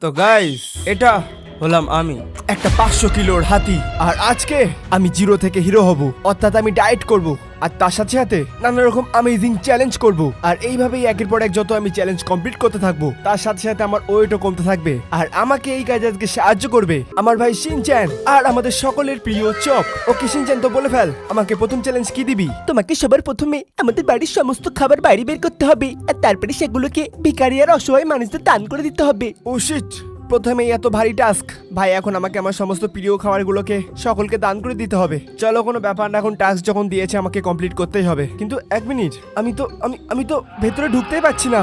তো গাইস এটা হলাম আমি একটা 500 কিলোর হাতি। আর আজকে আমি জিরো থেকে হিরো হব, অর্থাৎ আমি ডায়েট করব আর তার সাথে সাথে নানা রকম অ্যামেজিং চ্যালেঞ্জ করব। আর এইভাবেই একের পর এক যত আমি চ্যালেঞ্জ কমপ্লিট করতে থাকবো তার সাথে সাথে আমার ওয়েটও কমতে থাকবে। আর আমাকে এই কাজে আজকে সাহায্য করবে আমার ভাই শিনচ্যান আর আমাদের সকলের প্রিয় চক। ওকে শিনচ্যান, তো বলে ফেল আমাকে প্রথম চ্যালেঞ্জ কি দিবি? তোমাকে সবার প্রথমে আমাদের বাড়ির সমস্ত খাবার বাইরে বের করতে হবে আর তারপরে সেগুলোকে ভিখারি আর অসহায় মানুষদের দান করে দিতে হবে। ও শিট, প্রথমেই এত ভারী টাস্ক ভাই। এখন আমাকে আমার সমস্ত প্রিয় খাবারগুলোকে সকলকে দান করে দিতে হবে। চলো কোনো ব্যাপার না, এখন টাস্ক যখন দিয়েছে আমাকে কমপ্লিট করতেই হবে। কিন্তু এক মিনিট, আমি তো ভেতরে ঢুকতেই পারছি না।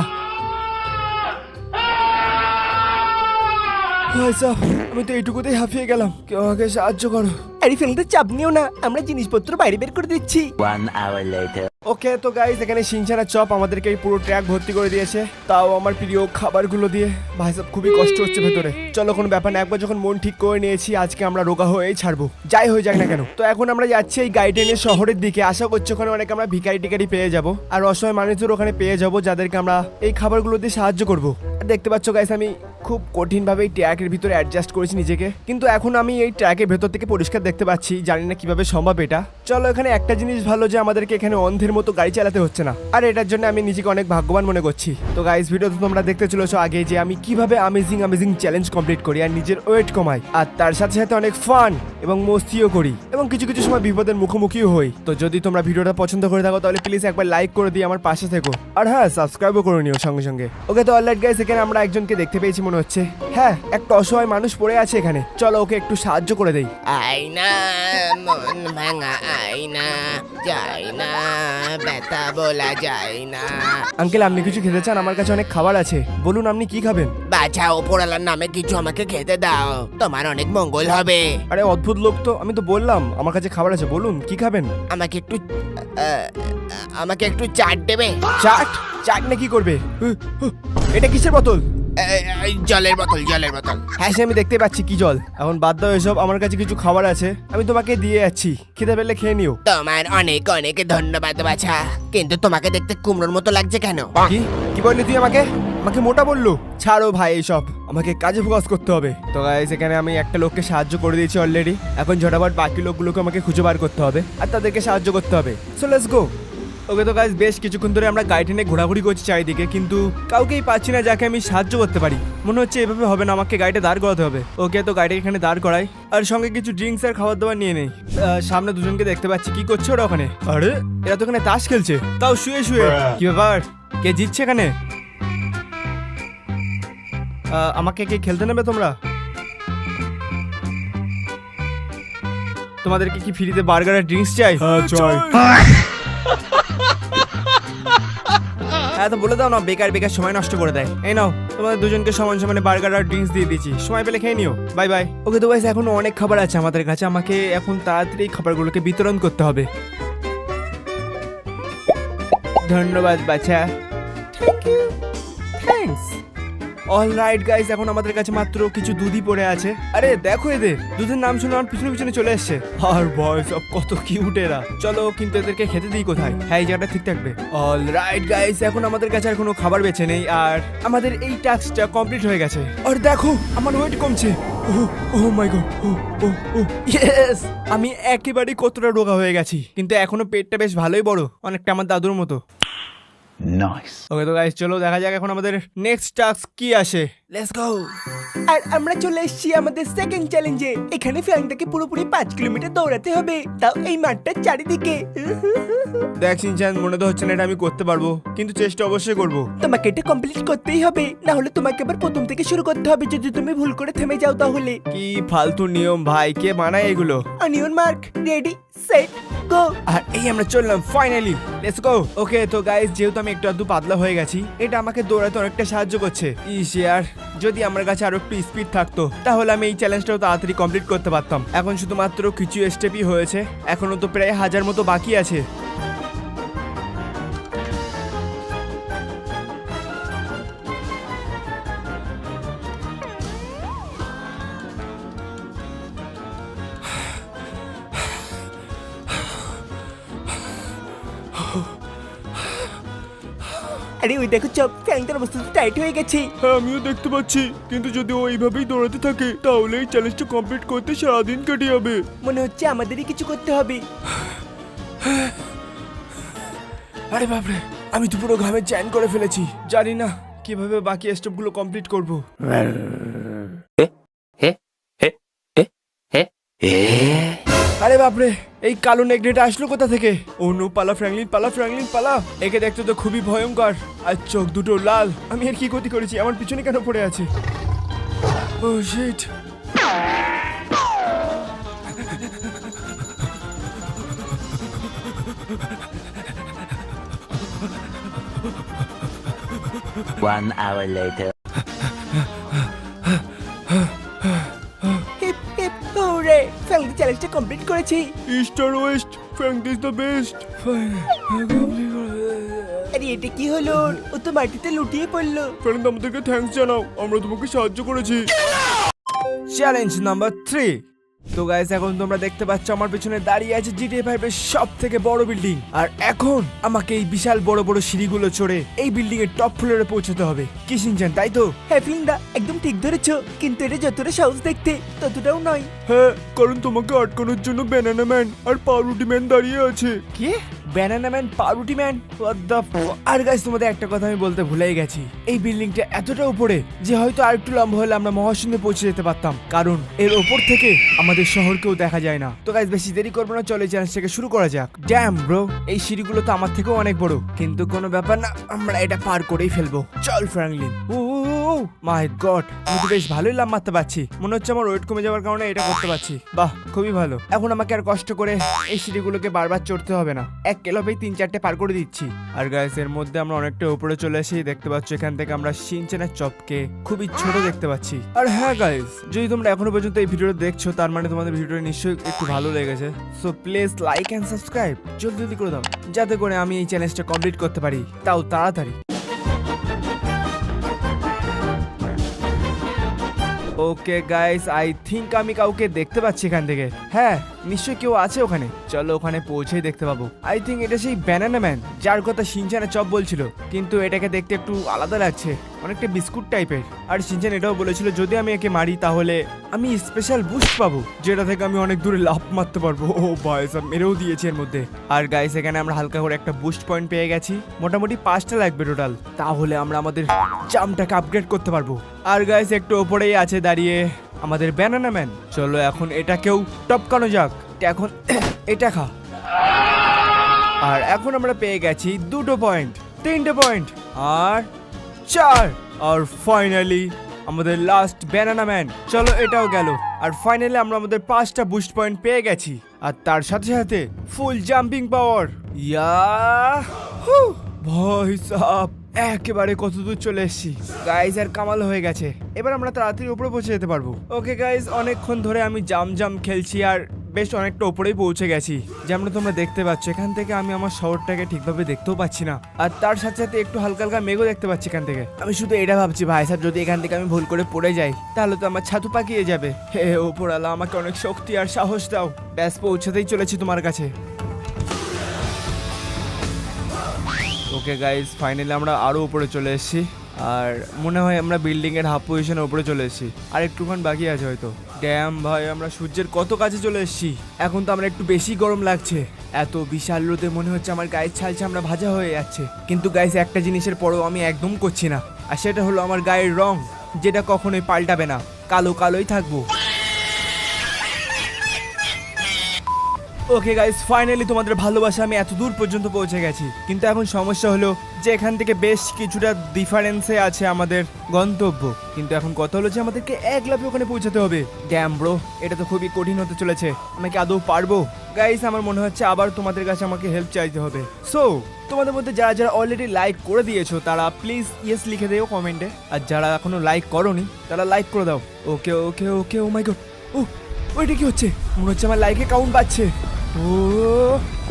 আমি তো এইটুকুতেই হাঁপিয়ে গেলাম, কেউ আমাকে সাহায্য করো। আরে ফেলতে চাপ নিও না, আমরা জিনিসপত্র বাইরে বের করে দিচ্ছি। 1 hour later. ওকে তো গাইস, এখানে শিনচ্যান আর চপ আমাদেরকে এই পুরো ট্র্যাক ভর্তি করে দিয়েছে, তাও আমার প্রিয় খাবারগুলো দিয়ে। ভাই সব খুবই কষ্ট হচ্ছে ভেতরে। চলো কোনো ব্যাপার না, একবার যখন মন ঠিক করে নিয়েছি আজকে আমরা রোগা হয়েই ছাড়বো, যাই হয়ে যাক না কেন। তো এখন আমরা যাচ্ছি এই গাইডেনের শহরের দিকে। আশা করছি ওখানে অনেক আমরা ভিখারি টিকারি পেয়ে যাব আর অসহায় মানুষদের ওখানে পেয়ে যাব যাদেরকে আমরা এই খাবারগুলো দিয়ে সাহায্য করব। দেখতে পাচ্ছ গাইস, আমি খুব কঠিনভাবে এই ট্র্যাকের ভিতরে অ্যাডজাস্ট করেছি নিজেকে, কিন্তু এখন আমি এই ট্র্যাকের ভেতর থেকে পরিষ্কার দেখতে পাচ্ছি। জানি না কিভাবে সম্ভব এটা। চলো, এখানে একটা জিনিস ভালো যে আমাদেরকে এখানে অন্ধের মতো গাড়ি চালাতে হচ্ছে না, আর এটার জন্য আমি নিজেকে অনেক ভাগ্যবান মনে করছি। তো গাইস, ভিডিওতে তোমরা দেখতে চলেছো আগে যে আমি কিভাবে অ্যামেজিং চ্যালেঞ্জ কমপ্লিট করি আর নিজের ওয়েট কমাই, আর তার সাথে সাথে অনেক ফান এবং মস্তিও করি এবং কিছু কিছু সময় বিপদের মুখোমুখিও হই। তো যদি তোমরা ভিডিওটা পছন্দ করে থাকো তাহলে প্লিজ একবার লাইক করে দিয়ে আমার পাশে থেকো, আর হ্যাঁ সাবস্ক্রাইবও করে নিও সঙ্গে সঙ্গে। ওকে তো অলরাইট গাইস, এখানে আমরা একজনকে দেখতে পেয়েছি মনে হচ্ছে। হ্যাঁ, একটা অসহায় মানুষ পড়ে আছে এখানে, চলো ওকে একটু সাহায্য করে দেই। আয়না মন ভাঙা আয়না, যায় না ব্যথা বলা যায় না। আঙ্কেল, আপনি কিছু খেতে চান? আমার কাছে অনেক খাবার আছে, বলুন আপনি কি খাবেন? বাছা, ওপরওয়ালার নামে কিছু আমাকে খেতে দাও, তোমার অনেক মঙ্গল হবে। আরে অদ্ভুত লোক তো, আমি তো বললাম আমার কাছে খাবার আছে, বলুন কি খাবেন? আমাকে একটু চাট দেবে? চাট? চাট না কি করবে? এটা কিসের বোতল? জলের বোতল, জলের বোতল। হ্যাঁ সে আমি দেখতে পাচ্ছি, কি জল? এখন বাদ দাও এসব, আমার কাছে কিছু খাবার আছে, আমি তোমাকে দিয়ে যাচ্ছি, খেতে পেলে খেয়ে নিও। তোমার অনেক অনেক ধন্যবাদ বাছা, কিন্তু তোমাকে দেখতে কুমড়োর মতো লাগছে কেন? কি কি বললি তুই? আমাকে আমাকে মোটা বললো? ছাড়ো ভাই এইসব, আমাকে কাজে ফোকাস করতে হবে। তো গাইস, এখানে আমি একটা লোককে সাহায্য করে দিয়েছি অলরেডি, এখন ঝটাফট বাকি লোকগুলোকে আমাকে খুঁজে বার করতে হবে আর তাদেরকে সাহায্য করতে হবে। সো লেটস গো। ওকে তো গাইস, বেশ কিছুক্ষণ ধরে আমরা গাড়ি টেনে ঘোরাঘুরি করছি চারিদিকে, কিন্তু কাউকেই পাচ্ছি না যাকে আমি সাহায্য করতে পারি। মনে হচ্ছে এভাবে হবে না, আমাকে গাড়িটা দাঁড় করাতে হবে। ওকে তো গাড়িটা এখানে দাঁড় করাই আর সঙ্গে কিছু ড্রিঙ্কস আর খাবার দাবার নিয়ে নেই। সামনে দুজনকে দেখতে পাচ্ছি, কি করছে ওরা ওখানে? আরে এরা তো এখানে তাস খেলছে, তাও শুয়ে শুয়ে। কি ব্যাপার, কে জিতছে এখানে? আমাকে কে খেলতে নেবে তোমরা? তোমাদেরকে কি ফ্রিতে বার্গার আর ড্রিঙ্কস চাই? হ্যাঁ তো বলে দাও না, বেকার বেকার সময় নষ্ট করে দেয়। এই নাও, তোমাদের দুজনকে সমান সমানে বার্গার আর ড্রিঙ্কস দিয়ে দিয়েছি, সময় পেলে খেয়ে নিও। Bye bye. ওকে তো গাইস, এখনো অনেক খাবার আছে আমাদের কাছে, আমাকে এখন তাড়াতাড়ি এই খাবারগুলোকে বিতরণ করতে হবে। ধন্যবাদ বাচ্চা। Thank you. Thanks. Alright guys, এখন আমাদের কাছে মাত্র কিছু দুধই পড়ে আছে। আরে দেখো এদের, দুধের নাম শুনে আমার পিছনে পিছনে চলে এসছে। আর ভয় সব কত কিউট এরা। চলো কিন্তু এদেরকে খেতে দিই কোথায়? হ্যাঁ এই জায়গাটা ঠিক থাকবে। অলরাইট গাইস, এখন আমাদের কাছে আর কোনো খাবার বেঁচে নেই আর আমাদের এই টাস্কটা কমপ্লিট হয়ে গেছে। আর দেখো আমার ওয়েট কমছে। ও মাই গড, ও ইয়েস, আমি একেবারেই কতটা রোগা হয়ে গেছি, কিন্তু এখনো পেটটা বেশ ভালোই বড়, অনেকটা আমার দাদুর মতো। Nice. ওকে তো গাইস, চলো দেখা যাক এখন আমাদের নেক্সট টাস্ক কি আসে। Let's go. আর আমরা চলে এসেছি আমাদের সেকেন্ড চ্যালেঞ্জে। এখানে ফ্যানটাকে পুরোপুরি 5 কিলোমিটার দৌড়াতে হবে, তাও এই মাঠটার চারিদিকে। দেখ শিনচ্যান, মনে তো হচ্ছে না এটা আমি করতে পারবো, কিন্তু চেষ্টা অবশ্যই করবো। তোমাকে এটা কমপ্লিট করতেই হবে, না হলে তোমাকে আবার প্রথম থেকে শুরু করতে হবে। যদি তুমি ভুল করে থেমে যাও তাহলে। কি ফালতু নিয়ম ভাই, কে বানায় এগুলো? On your mark, ready set go. আর এই আমরা চললাম ফাইনালি, লেটস গো। ওকে তো গাইস, যেহেতু আমি একটু আধটু পাতলা হয়ে গেছি, এটা আমাকে দৌড়াতে অনেকটা সাহায্য করছে। ইস ইয়ার, যদি আমার কাছে আরো একটু স্পিড থাকতো তাহলে আমি এই চ্যালেঞ্জটাও তাড়াতাড়ি কমপ্লিট করতে পারতাম। এখন শুধুমাত্র কিছু স্টেপই হয়েছে, এখনো তো প্রায় 1000 মতো বাকি আছে। আরে ওই দেখো চপ, ফ্যাংটার অবস্থা তো টাইট হয়ে গেছে। হ্যাঁ আমিও দেখতে পাচ্ছি, কিন্তু যদি ও এইভাবেই দৌড়াতে থাকে তাহলে এই চ্যালেঞ্জটা কমপ্লিট করতে সারাদিন কেটে যাবে। মনে হচ্ছে আমাদেরই কিছু করতে হবে। আরে বাপরে, আমি তো পুরো ঘামে চ্যান করে ফেলেছি। জানি না কিভাবে বাকি স্টেপগুলো কমপ্লিট করব। আরে বাপরে, এই কালো নেগড়েটা আসলো কোথা থেকে? ও নো, পালা ফ্র্যাঙ্কলিন, পালা ফ্র্যাঙ্কলিন, পালা। একে দেখতে তো খুবই ভয়ঙ্কর, আর চোখ দুটো লাল। আমি এর কি ক্ষতি করেছি? আমার পিছনে কেন পড়ে আছে? Oh shit. One hour later. Hip hip hurray, ফ্যাংটা চ্যালেঞ্জটা কমপ্লিট করেছি। ইস্ট আর west, Frank is the best. আরে এটা কি হলো? ও তো মাটিতে লুটিয়ে পড়লো। ফ্রেন্ড, আমাদেরকে থ্যাঙ্কস জানাও, আমরা তোমাকে সাহায্য করেছি। Challenge number 3। তো গাইস, এখন তোমরা দেখতে পাচ্ছ আমার পেছনে দাঁড়িয়ে আছে GTA 5 এর সব থেকে বড় বিল্ডিং। আর এখন আমাকে এই বিশাল বড় বড় সিঁড়িগুলো চড়ে এই বিল্ডিং এর টপ ফ্লোরে পৌঁছাতে হবে। কি শিনচান, তাই তো? হ্যাঁ ফ্লিংদা, একদম ঠিক ধরেছো, কিন্তু এটা যতটা সহজ দেখতে ততটাও নয়। হ্যাঁ, কারণ তোমাকে আটকানোর জন্য ব্যানানা ম্যান আর পাউরুটি ম্যান দাঁড়িয়ে আছে। কি? ব্যানানা ম্যান, পাউরুটি ম্যান? হোয়াট দ্য আর গাইস, তোমাদের একটা কথা আমি বলতে ভুলেই গেছি। এই বিল্ডিংটা এতটা উপরে যে হয়তো আর একটু লম্বা হলে আমরা মহাশূন্যে পৌঁছে যেতে পারতাম, কারণ এর ওপর থেকে আমাদের শহরকেও দেখা যায় না। তো গাইস, বেশি দেরি করবো না, চলো এই চ্যালেঞ্জটাকে শুরু করা যাক। ড্যাম ব্রো, এই সিঁড়িগুলো তো আমার থেকেও অনেক বড়, কিন্তু কোনো ব্যাপার না, আমরা এটা পার করেই ফেলবো। চল ফ্র্যাঙ্কলিন। ও মাই গড, আমি তো বেশ ভালোই লাভ মারতে পারছি। মনে হচ্ছে আমার ওয়েট কমে যাওয়ার কারণে এটা করতে পারছি। বাহ, খুবই ভালো। এখন আমাকে আর কষ্ট করে এই সিঁড়িগুলোকে বারবার চড়তে হবে না, এক কেলবেই 3-4টে পার করে দিচ্ছি। আর গাইস, এর মধ্যে আমরা অনেকটা উপরে চলে এসেছি। দেখতে পাচ্ছ এখান থেকে আমরা শিনচানের চপকে খুবই ছোট দেখতে পাচ্ছি। আর হ্যাঁ গাইস, যদি তোমরা এখনো পর্যন্ত এই ভিডিওটা দেখছো, তার মানে তোমাদের ভিডিওটা নিশ্চয়ই একটু ভালো লেগেছে। So please like and subscribe জলদি জলদি করে দাও, যাতে করে আমি এই চ্যালেঞ্জটা কমপ্লিট করতে পারি, তাও তাড়াতাড়ি। ওকে গাইস, আই থিঙ্ক আমি কাউকে দেখতে পাচ্ছি এখান থেকে। হ্যাঁ, নিশ্চয়ই কেউ আছে ওখানে। চলো ওখানে পৌঁছেই দেখতে পাবো। আই থিঙ্ক এটা সেই ব্যানানা ম্যান যার কথা শিনচানের চপ বলছিল, কিন্তু এটাকে দেখতে একটু আলাদা লাগছে, অনেকটা বিস্কুট টাইপের। আর শিনচান এটাও বলেছিল যদি আমি একে মারি তাহলে আমি স্পেশাল বুস্ট পাবো, যেটা থেকে আমি অনেক দূরে লাফ মারতে পারবো। ও ভাই, সব মেরেও দিয়েছে এর মধ্যে। আর গাইস, এখানে আমরা হালকা করে একটা বুস্ট পয়েন্ট পেয়ে গেছি, মোটামুটি 5টা লাগবে টোটাল, তাহলে আমরা আমাদের জাম্পটাকে আপগ্রেড করতে পারবো। আর গাইস, একটু ওপরেই আছে দাঁড়িয়ে আমাদের ব্যানানা ম্যান। চলো এখন এটাকেও টপকানো যাক। এখন এটা খা। আর এখন আমরা পেয়ে গেছি 2টো পয়েন্ট, 3টে পয়েন্ট, আর 4। আর ফাইনালি আমাদের লাস্ট ব্যানানা ম্যান। চলো এটাও গেল। আর ফাইনালি আমরা আমাদের 5টা বুস্ট পয়েন্ট পেয়ে গেছি, আর তার সাথে সাথে ফুল জাম্পিং পাওয়ার। ভাই সাব, একেবারে কত দূর চলে এসেছি গাইজ, আর কামাল হয়ে গেছে। এবার আমরা তাড়াতাড়ি উপরে পৌঁছে যেতে পারবো। ওকে গাইজ, অনেকক্ষণ ধরে আমি জাম খেলছি আর বেশ অনেকটা উপরেই পৌঁছে গেছি। যেমন তোমরা দেখতে পাচ্ছ, এখান থেকে আমি আমার শহরটাকে ঠিকভাবে দেখতেও পাচ্ছি না, আর তার সাথে সাথে একটু হালকা হালকা মেঘও দেখতে পাচ্ছি এখান থেকে। আমি শুধু এটা ভাবছি, ভাই সাহেব, যদি এখান থেকে আমি ভুল করে পড়ে যাই তাহলে তো আমার ছাতু পাকিয়ে যাবে। হে ওপরওয়ালা, আমাকে অনেক শক্তি আর সাহস দাও। ব্যাস, পৌঁছাতেই চলেছি তোমার কাছে। ওকে গাইজ, ফাইনালি আমরা আরো উপরে চলে এসেছি, আর মনে হয় আমরা বিল্ডিং এর হাফ পজিশনের উপরে চলে এসেছি, আর একটুখান বাকি আছে হয়তো। ড্যাম ভাই, আমরা সূর্যের কত কাছে চলে এসেছি। এখন তো আমরা একটু বেশি গরম লাগছে, এত বিশাল রোদে মনে হচ্ছে আমার গায়ের ছালছে আমরা ভাজা হয়ে যাচ্ছে। কিন্তু গাইস, একটা জিনিসের পরও আমি একদম করছি না, আর সেটা হলো আমার গায়ের রং, যেটা কখনোই পাল্টাবে না, কালো কালোই থাকবো। ওকে গাইস, ফাইনালি তোমাদের ভালোবাসা আমি এত দূর পর্যন্ত পৌঁছে গেছি, কিন্তু এখন সমস্যা হলো যে এখান থেকে বেশ কিছুটা ডিফারেন্সে আছে আমাদের গন্তব্য। কিন্তু এখন কথা হলো যে আমাদেরকে এক লাফে ওখানে পৌঁছাতে হবে। ড্যাম ব্রো, এটা তো খুবই কঠিন হতে চলেছে। আমি কি আদৌ পারবো? গাইস, আমার মনে হচ্ছে আবার তোমাদের কাছে আমাকে হেল্প চাইতে হবে। সো তোমাদের মধ্যে যারা যারা অলরেডি লাইক করে দিয়েছো তারা প্লিজ ইয়েস লিখে দিও কমেন্টে, আর যারা এখনো লাইক করোনি তারা লাইক করে দাও। ওকে ওকে ওকে, ও মাই গড, ও ওইটা কি হচ্ছে? মনে হচ্ছে আমার লাইকে কাউন্ট বাড়ছে। ও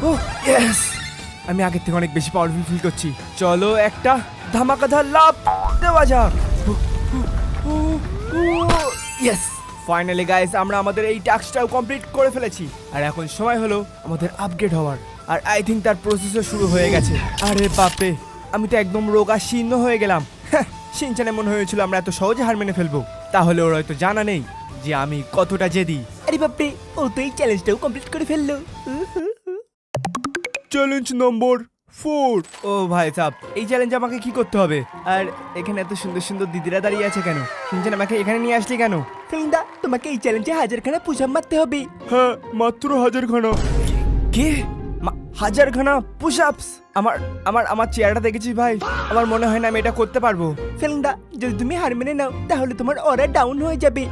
ও ইয়েস, আমি আগের থেকে অনেক বেশি পাওয়ারফুল ফিল করছি। চলো একটা ধামাকাধার লাভ দেওয়া যাক। ইয়েস, ফাইনালি গাইস, আমরা আমাদের এই টাস্কটাও কমপ্লিট করে ফেলেছি, আর এখন সময় হলো আমাদের আপগ্রেড হওয়ার। আর আই থিঙ্ক তার প্রসেসও শুরু হয়ে গেছে। আরে বাপরে, আমি তো একদম রোগা শীর্ণ হয়ে গেলাম। শিনচানে মনে হয়েছিল আমরা এত সহজে হার মেনে ফেলবো, তাহলে ওর হয়তো জানা নেই যে আমি কতটা জেদি। আরে বাপরে, ও তো এই চ্যালেঞ্জটাও কমপ্লিট করে ফেললো। চ্যালেঞ্জ নম্বর 4। ও ভাই সাব, এই চ্যালেঞ্জ আমাকে কি করতে হবে? আর এখানে এত সুন্দর সুন্দর দিদিরা দাঁড়িয়ে আছে কেন? শিনচান আমাকে এখানে নিয়ে আসলি কেন? ফেলিন্দা, তোমাকে এই চ্যালেঞ্জে 1000খানা পুশ আপ মারতে হবে। হ্যাঁ, মাত্র 1000খানা। কি? 1000খানা পুশ আপস? আমার আমার আমার চেয়ারটা দেখেছিস ভাই? আমার মনে হয় না আমি এটা করতে পারবো। ফেলিন্দা, যদি তুমি হার মেনে নাও তাহলে তোমার অরা ডাউন হয়ে যাবে।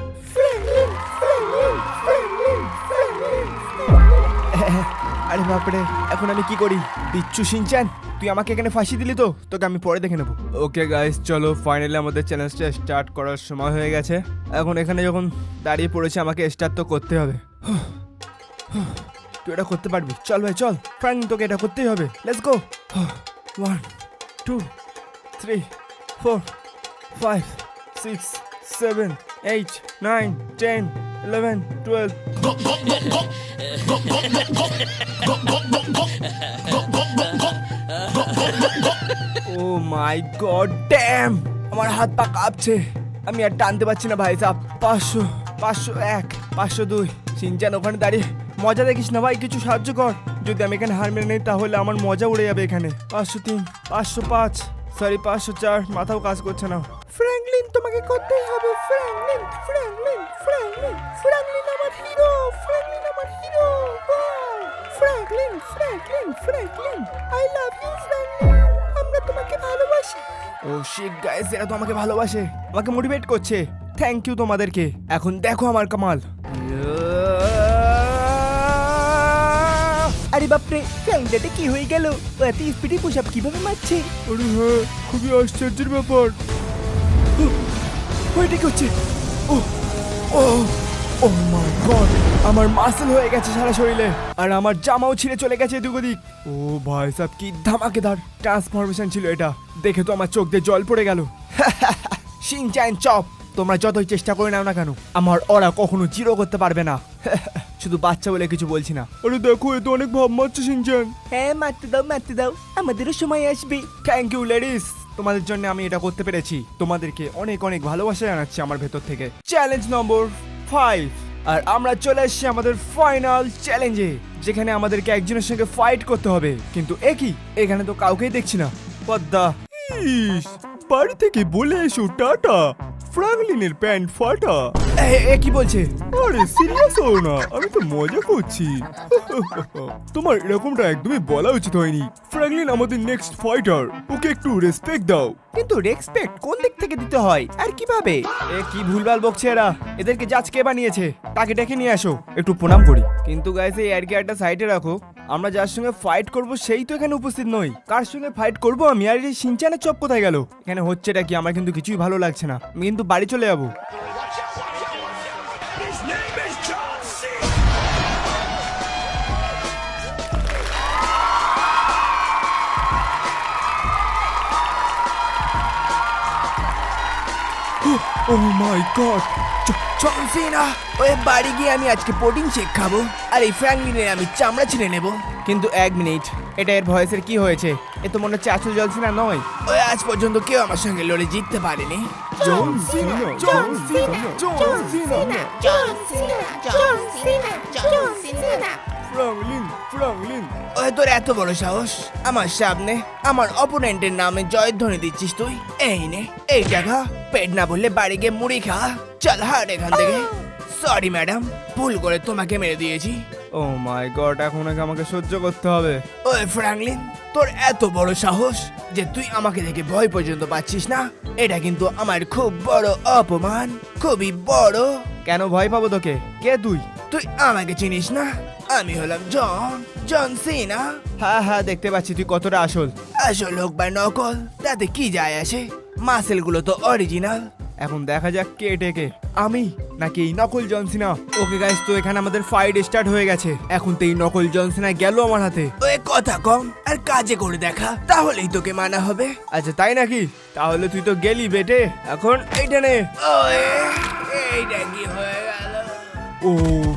আরে বাপরে, এখন আমি কি করি? বিচ্ছু শিনচান, তুই আমাকে এখানে ফাঁসি দিলি তো? তোকে আমি পরে দেখে নেবো। ওকে গাইস, চলো ফাইনালি আমাদের চ্যালেঞ্জটা স্টার্ট করার সময় হয়ে গেছে। এখন এখানে যখন দাঁড়িয়ে পড়েছে আমাকে স্টার্ট তো করতে হবে। তুই এটা করতে পারবি, চল ভাই চল। ফ্র্যাঙ্ক, তোকে এটা করতেই হবে। Let's go. 1 2 3 4 5 6 7 8 9 10 11 12। O my god dam, আমার হাত পা কাঁপছে, আমি আর টানতে পারছি না ভাই সাব। 500 501 502। শিনচান ওখানে দাঁড়িয়ে মজা দেখিস না ভাই, কিছু সাহায্য কর। যদি আমি এখানে হার মেনে নেই তাহলে আমার মজা উড়ে যাবে এখানে। 503 505 সরি 504, মাথাও কাজ করছে না। ফ্র্যাঙ্কলিন, তোমাকে করতেই হবে। ফ্র্যাঙ্কলিন ফ্র্যাঙ্কলিন ফ্র্যাঙ্কলিন ফ্র্যাঙ্কলিন আমার হিরো, ফ্র্যাঙ্কলিন আমার hero. Franklin Franklin Franklin, I love you Franklin, আমরা তোমাকে ভালোবাসি। ও শিট গাইস, এরা তো আমাকে ভালোবাসে, আমাকে মোটিভেট করছে। থ্যাংক ইউ তোমাদেরকে। এখন দেখো আমার কামাল। আরে বাপরে, ফ্র্যাঙ্কলিনটা কি হয়ে গেল? ও এত স্পিডে পুশ আপ কিভাবে মারছে? আরে হ্যাঁ, খুবই আশ্চর্যের ব্যাপার। ওইটা কি হচ্ছে? ও ও ও মাই গড, আমার মাসল হয়ে গেছে সারা শরীরে, আর আমার জামাও ছিঁড়ে চলে গেছে এদিক ওদিক। ও ভাই সাব, কি ধামাকেদার ট্রান্সফরমেশন ছিল এটা, দেখে তো আমার চোখ দিয়ে জল পড়ে গেল। শিনচান চপ, তোমরা যতই চেষ্টা করে নাও না কেন, আমার ওরা কখনো জিরো করতে পারবে না। শুধু বাচ্চা বলে কিছু বলছি না। আরে দেখো, এ তো অনেক ভাব মারছে শিনচান। হ্যাঁ, মারতে দাও, আমাদেরও সময় আসবে। থ্যাংক ইউ লেডিস, তোমাদের জন্য আমি এটা করতে পেরেছি। তোমাদেরকে অনেক অনেক ভালোবাসা জানাচ্ছি আমার ভেতর থেকে। চ্যালেঞ্জ নম্বর 5, আর আমরা চলে এসেছি আমাদের ফাইনাল চ্যালেঞ্জে, যেখানে আমাদেরকে একজনের সঙ্গে ফাইট করতে হবে। কিন্তু একই, এখানে তো কাউকেই দেখছি না। পদ্মা, বাড়ি থেকে বলে এসো টাটা, ফ্র্যাঙ্কলিনের প্যান্ট ফাটা। এ কি বলছে? আরে সিরিয়াস হও না, আমি তো মজা করছি। তোমার এরকমটা একদমই বলা উচিত হয়নি। ফ্র্যাঙ্কলিন আমাদের নেক্সট ফাইটার, ওকে একটু রেসপেক্ট দাও। কিন্তু রেসপেক্ট কোন দিক থেকে দিতে হয় আর কিভাবে? এ কি ভুলভাল বকছে এরা, এদেরকে জাজ কে বানিয়েছে? তাকে ডেকে নিয়ে আসো, একটু প্রণাম করি। কিন্তু গাইস, এই আর কি একটা সাইডে রাখো, আমরা যার সঙ্গে ফাইট করব সেই তো এখানে উপস্থিত নই। কার সঙ্গে ফাইট করব আমি? আর এই শিনচানের চপ কোথায় গেল? এখানে হচ্ছেটা কি? আমার কিন্তু কিছুই ভালো লাগছে না, আমি কিন্তু বাড়ি চলে যাবো। ও মাই গড, জন সিনা, ওই বাড়ি গিয়ে আমি আজকে প্রোটিন শেক খাবো, আর এই ফ্র্যাঙ্কলিনের আমি চামড়া ছিঁড়ে নেবো। কিন্তু 1 মিনিট, এটা এর ভয়েসের কি হয়েছে? এ তো মনে হচ্ছে আসল জলসিনা নয়। ওই আজ পর্যন্ত কেউ আমার সঙ্গে লড়ে জিততে পারেনি। জন সিনা, জন সিনা, জন সিনা, ফ্র্যাঙ্কলিন, ফ্র্যাঙ্কলিন। ওই তোর এত বড় সাহস, আমার সামনে আমার অপোনেন্টের নামে জয়ধ্বনি দিচ্ছিস তুই? এই নে, এই টাকা, পেট না বললে বাড়ি গিয়ে মুড়ি খা। চল হাট এখান থেকে। সরি ম্যাডাম, ভুল করে তোমাকে মেরে দিয়েছি। ও মাই গড, এখন আগে আমাকে সহ্য করতে হবে। ওই ফ্র্যাঙ্কলিন, তোর এত বড় সাহস যে তুই আমাকে দেখে ভয় পর্যন্ত পাচ্ছিস না? এটা কিন্তু আমার খুব বড় অপমান, খুবই বড়। কেন ভয় পাবো তোকে? কে তুই? তুই আমাকে চিনিস না? আমি হলাম জন সিনা। হ্যাঁ হ্যাঁ, দেখতে পাচ্ছি তুই কতটা আসল। আসল হোক বা নকল, তাতে কি যায় আসে? মাসেল গুলো তো অরিজিনাল। এখন দেখা যাক কে টেকে, আমি নাকি এই নকল জনসিনা। ওকে গাইস, তো এখানে আমাদের ফাইট স্টার্ট হয়ে গেছে। এখন তো এই নকল জনসিনা গেল আমার হাতে। ওই কথা কম আর কাজে করে দেখা, তাহলেই তোকে মানা হবে। আচ্ছা তাই নাকি? তাহলে তুই তো গেলি বেটে, এখন এইটা নে। ওই এইটা কি হয়ে গেল? ও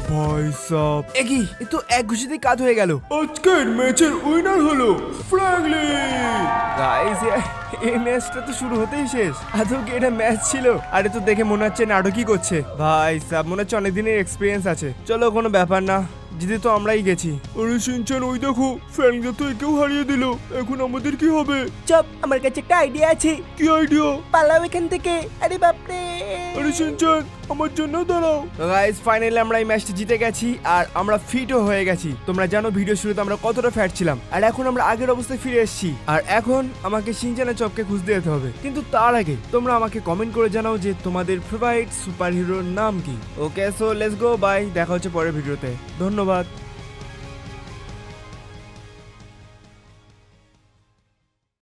ভাই সাব, একই এ তো এক ঘুষিতেই কাজ হয়ে গেল। আজকের ম্যাচের উইনার হলো ফ্র্যাঙ্কলিন। গাইস এই ম্যাচটা তো শুরু হতেই শেষ। আদৌ কি এটা ম্যাচ ছিল? আরে তো দেখে মনে হচ্ছে নাটকই করছে। ভাই সাব মনে হচ্ছে অনেক দিনের এক্সপিরিয়েন্স আছে। চলো কোনো ব্যাপার না, জিতে তো আমরাই গেছি। আরে শিনচান ওই দেখো, ফ্র্যাঙ্কলিন তো একেও হারিয়ে দিল। এখন আমাদের কি হবে? চপ, আমার কাছে একটা আইডিয়া আছে। কি আইডিয়া? পালাও এখান থেকে। আরে বাপরে। আরে শিনচান আমার জন্য দাঁড়াও। গাইস ফাইনালি আমরা এই ম্যাচটা জিতে গেছি আর আমরা ফিটও হয়ে গেছি। তোমরা জানো ভিডিও শুরুতে আমরা কতটা ফ্যাট ছিলাম, আর এখন আমরা আগের অবস্থায় ফিরে এসেছি। আর এখন আমাকে শিনচানের চপকে খুঁজতে যেতে হবে। কিন্তু তার আগে তোমরা আমাকে কমেন্ট করে জানাও যে তোমাদের ফেভারিট সুপার হিরোর নাম কি। Okay so let's go, bye, দেখা হচ্ছে পরের ভিডিওতে। ধন্যবাদ।